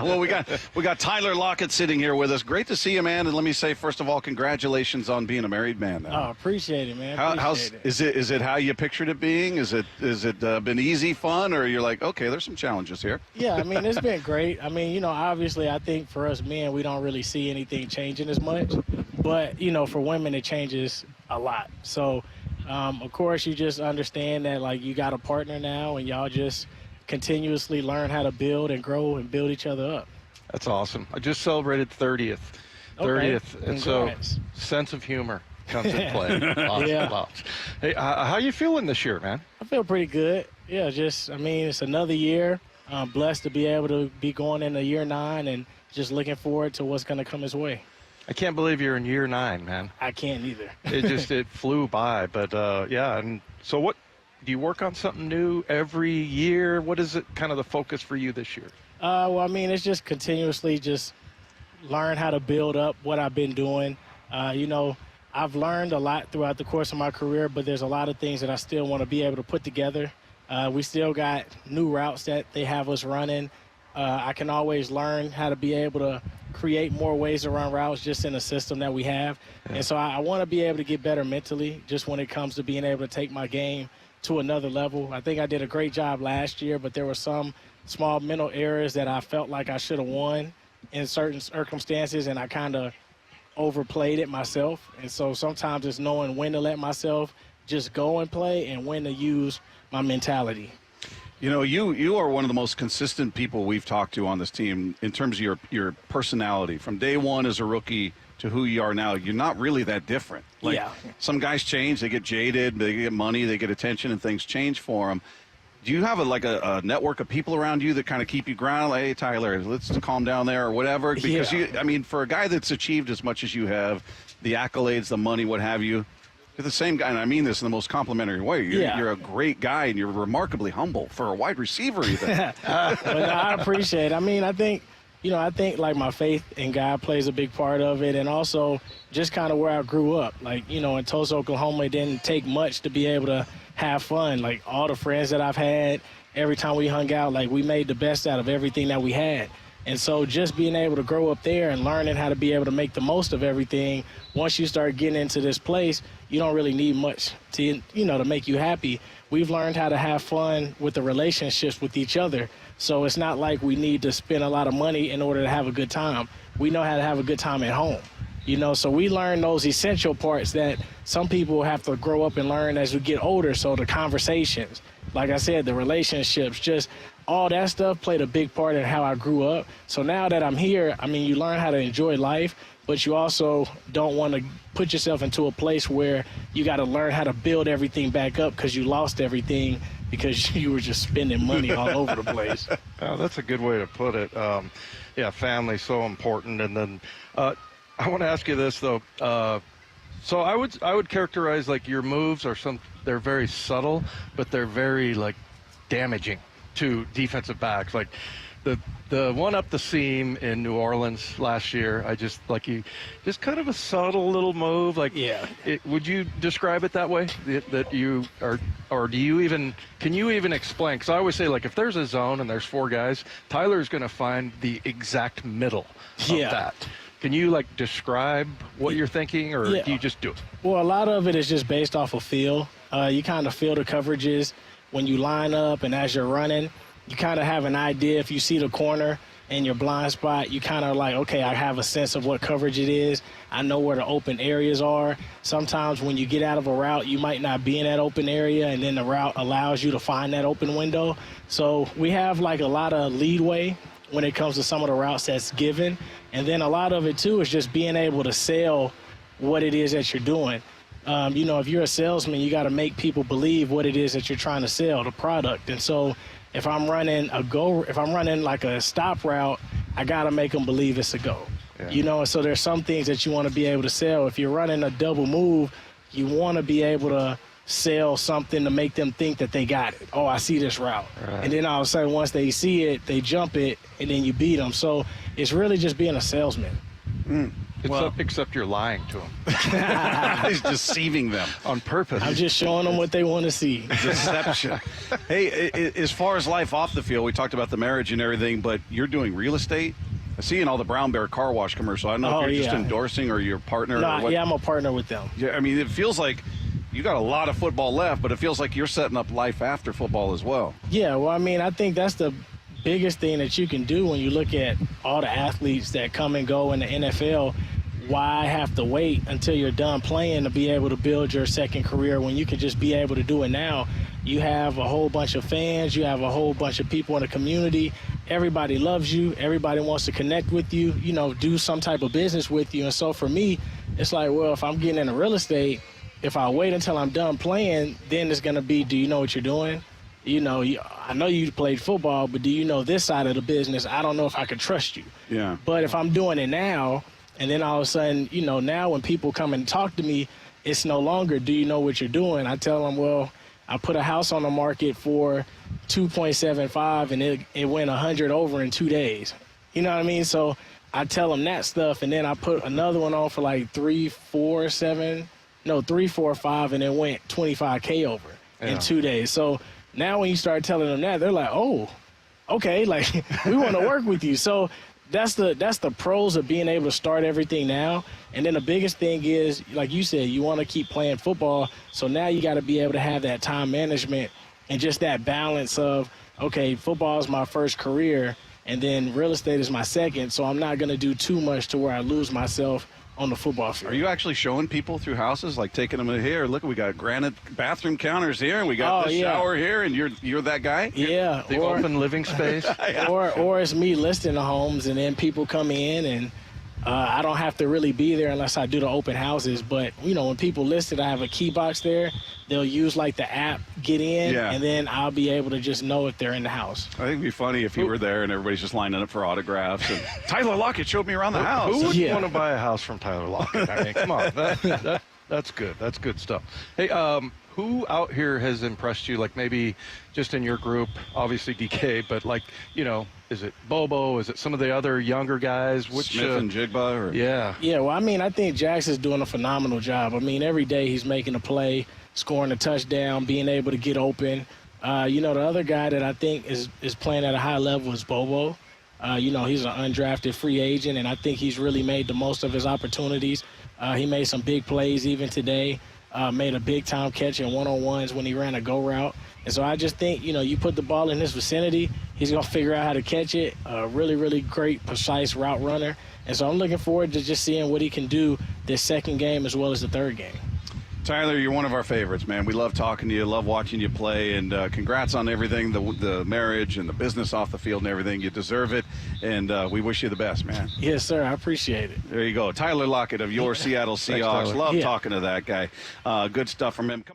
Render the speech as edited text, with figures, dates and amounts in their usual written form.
Well, we got Tyler Lockett sitting here with us. Great to see you, man. And let me say, first of all, congratulations on being a married man now. Oh, appreciate it, man. Is it how you pictured it being? Is it been easy, fun, or you're like, okay, there's some challenges here? Yeah, I mean, it's been great. I mean, obviously, I think for us men, we don't really see anything changing as much. But, for women, it changes a lot. So, of course, you just understand that, like, you got a partner now, and y'all just continuously learn how to build and grow and build each other up. That's awesome. I just celebrated 30th. Okay. 30th. And so sense of humor comes into play. Lots. Hey, how you feeling this year, man? I feel pretty good. Yeah, it's another year. I'm blessed to be able to be going into year 9 and just looking forward to what's going to come his way. I can't believe you're in year 9, man. I can't either. It flew by. But, yeah, and so what? Do you work on something new every year? What is it kind of the focus for you this year? Well, I mean, it's just continuously just learn how to build up what I've been doing. I've learned a lot throughout the course of my career, but there's a lot of things that I still want to be able to put together. We still got new routes that they have us running. I can always learn how to be able to create more ways to run routes just in the system that we have. Yeah. And so I want to be able to get better mentally just when it comes to being able to take my game to another level. I think I did a great job last year, but there were some small mental errors that I felt like I should have won in certain circumstances, and I kind of overplayed it myself. And so sometimes it's knowing when to let myself just go and play and when to use my mentality. You are one of the most consistent people we've talked to on this team in terms of your personality. From day one as a rookie to who you are now, you're not really that different. Some guys change, they get jaded, they get money, they get attention, and things change for them. Do you have a network of people around you that kind of keep you grounded? Like, hey, Tyler, let's calm down there or whatever? Because, for a guy that's achieved as much as you have, the accolades, the money, what have you, you're the same guy, and I mean this in the most complimentary way. You're a great guy, and you're remarkably humble for a wide receiver even. I appreciate it. I mean, I think like my faith in God plays a big part of it, and also just kind of where I grew up. Like, in Tulsa, Oklahoma, it didn't take much to be able to have fun. Like, all the friends that I've had, every time we hung out, like, we made the best out of everything that we had. And so just being able to grow up there and learning how to be able to make the most of everything, once you start getting into this place, you don't really need much to make you happy. We've learned how to have fun with the relationships with each other. So it's not like we need to spend a lot of money in order to have a good time. We know how to have a good time at home. So we learn those essential parts that some people have to grow up and learn as we get older. So the conversations, like I said, the relationships, just all that stuff played a big part in how I grew up. So now that I'm here, I mean, you learn how to enjoy life, but you also don't want to put yourself into a place where you got to learn how to build everything back up because you lost everything because you were just spending money all over the place. Oh, that's a good way to put it. Family's so important. And then I want to ask you this, though. So I would characterize, like, your moves they're very subtle, but they're very, like, damaging to defensive backs. Like the one up the seam in New Orleans last year, just kind of a subtle little move. Like, would you describe it that way? That you are, or can you even explain? Because I always say, like, if there's a zone and there's 4 guys, Tyler's going to find the exact middle of that. Can you, describe what you're thinking, or do you just do it? Well, a lot of it is just based off of feel. You kind of feel the coverages when you line up, and as you're running, you kind of have an idea. If you see the corner in your blind spot, you kind of like, okay, I have a sense of what coverage it is. I know where the open areas are. Sometimes when you get out of a route, you might not be in that open area, and then the route allows you to find that open window. So we have, a lot of leadway when it comes to some of the routes that's given. And then a lot of it, too, is just being able to sell what it is that you're doing. If you're a salesman, you got to make people believe what it is that you're trying to sell, the product. And so if I'm running like a stop route, I got to make them believe it's a go. Yeah. And so there's some things that you want to be able to sell. If you're running a double move, you want to be able to sell something to make them think that they got it. Oh, I see this route. Right. And then all of a sudden, once they see it, they jump it, and then you beat them. So it's really just being a salesman. Except you're lying to them. He's deceiving them on purpose. I'm just showing them what they want to see. Deception. Hey, as far as life off the field, we talked about the marriage and everything, but you're doing real estate. I see in all the Brown Bear car wash commercial. I don't know if you're just endorsing or your partner. No, or what. yeah, I'm a partner with them. Yeah, I mean, it feels like you got a lot of football left, but it feels like you're setting up life after football as well. Yeah, well, I mean, I think that's the biggest thing that you can do when you look at all the athletes that come and go in the NFL. Why have to wait until you're done playing to be able to build your second career when you can just be able to do it now? You have a whole bunch of fans. You have a whole bunch of people in the community. Everybody loves you. Everybody wants to connect with you, do some type of business with you. And so for me, it's like, well, if I'm getting into real estate, if I wait until I'm done playing, then it's going to be, do you know what you're doing? I know you played football, but do you know this side of the business? I don't know if I can trust you. Yeah. But if I'm doing it now, and then all of a sudden, now when people come and talk to me, it's no longer, do you know what you're doing? I tell them, well, I put a house on the market for $2.75, and it went 100 over in 2 days. You know what I mean? So I tell them that stuff, and then I put another one on for like 3.45, and it went 25K over in 2 days. So now when you start telling them that, they're like, oh, okay, like we want to work with you. So that's the pros of being able to start everything now. And then the biggest thing is, like you said, you want to keep playing football. So now you got to be able to have that time management and just that balance of, okay, football is my first career, and then real estate is my second. So I'm not going to do too much to where I lose myself on the football field. Are you actually showing people through houses, like taking them in here? Look, we got granite bathroom counters here, and we got this shower here, and you're that guy? Yeah. The open living space? or it's me listing the homes, and then people come in, and I don't have to really be there unless I do the open houses. But, when people list it, I have a key box there. They'll use, like, the app, get in, and then I'll be able to just know if they're in the house. I think it'd be funny if you were there and everybody's just lining up for autographs. And Tyler Lockett showed me around the house. Who would want to buy a house from Tyler Lockett? I mean, come on. That's good. That's good stuff. Hey, who out here has impressed you, like maybe just in your group, obviously DK, but like, is it Bobo? Is it some of the other younger guys? Smith and Jigba? Yeah, well, I mean, I think Jax is doing a phenomenal job. I mean, every day he's making a play, scoring a touchdown, being able to get open. The other guy that I think is playing at a high level is Bobo. He's an undrafted free agent, and I think he's really made the most of his opportunities. He made some big plays even today. Made a big-time catch in one-on-ones when he ran a go route. And so I just think, you put the ball in his vicinity, he's going to figure out how to catch it. Really, really great, precise route runner. And so I'm looking forward to just seeing what he can do this second game as well as the third game. Tyler, you're one of our favorites, man. We love talking to you, love watching you play, and congrats on everything, the marriage and the business off the field and everything. You deserve it, and we wish you the best, man. Yes, sir. I appreciate it. There you go. Tyler Lockett of your Seattle Seahawks. Thanks, love talking to that guy. Good stuff from him.